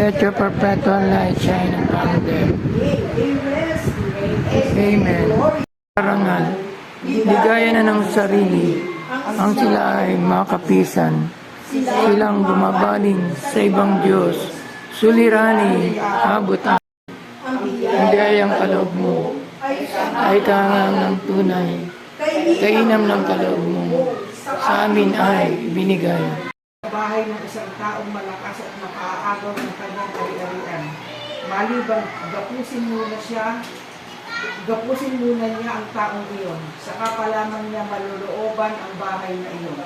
Let your perpetual light shine upon them. Amen. Parangal, ligaya na ng sarili, ang sila ay makapisan. Silang gumabaling sa ibang Diyos, suliranin, abot ang dayang kaloob mo, ay kangang ng tunay, kainam ng kaloob mo, sa amin ay binigay. Bahay ng isang taong malakas at makaagaw ng kanyang ari-arian. Maliban, gapusin muna niya ang taong iyon. Saka pa lamang niya malulooban ang bahay na iyon.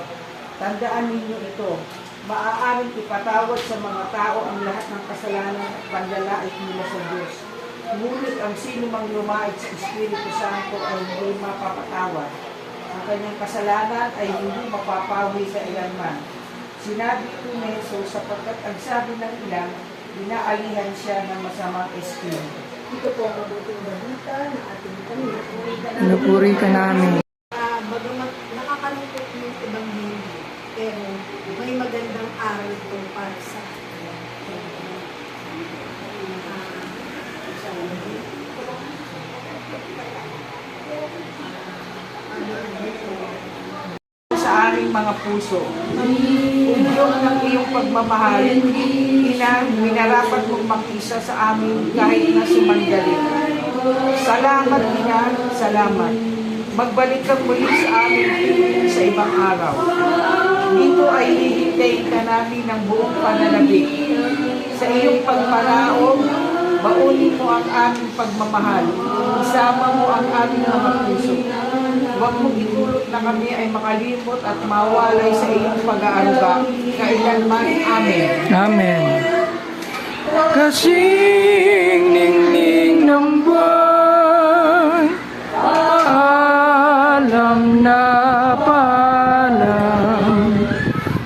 Tandaan ninyo ito, maaaring ipatawad sa mga tao ang lahat ng kasalanan at panlalait nila sa Diyos. Ngunit ang sino mang lumait sa Espiritu Santo ay hindi mapapatawad. Ang kanyang kasalanan ay hindi mapapawi sa ilanman. Sinabi ito ni Jesus sapagkat ang sabi ng ilan, inaalihan siya ng masamang espiritu. Ito po ang mabuting balita na ating Pinupuri ka namin. Bagamat nakakalungkot yung Ebanghelyo, pero may magandang aral ito para sa aming mga puso. Udyok ng iyong pagmamahal, minarapat mong makisa sa amin kahit na sumandali. Salamat, Ina, salamat. Magbalik ka muli sa amin sa ibang araw. Dito ay hihintayin ka namin ng buong pananabik. Sa iyong pagparaog, baunin mo ang aming pagmamahal. Isama mo ang aming mga puso. Huwag mong itulot na kami ay makalimot at mawalay sa iyong pag-aaruga. Kailanman. Amen. Amen. Kasing ningning ng buwan, alam na palam,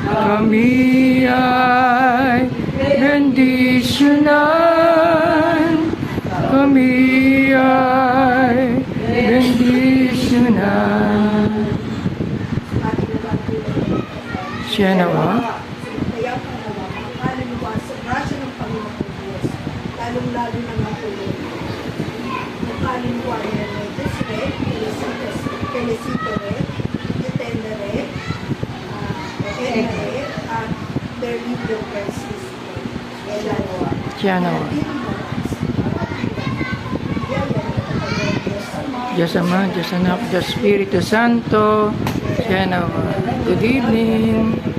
kami ay bendisyonan, kami ay bendisyonan. Siya nawa? kaya pangalawa, kaluluwa sa grasya ng Panginoon Diyos, lalong-lalo na ng tulong. Ang kaluluwa niya ay Desret, Feliciteret, Itenderet, Eneret, at Berlito Francis. Siya nawa? Diyos Ama, Diyos Anak, Diyos Espiritu Santo. Siya nawa? Good evening.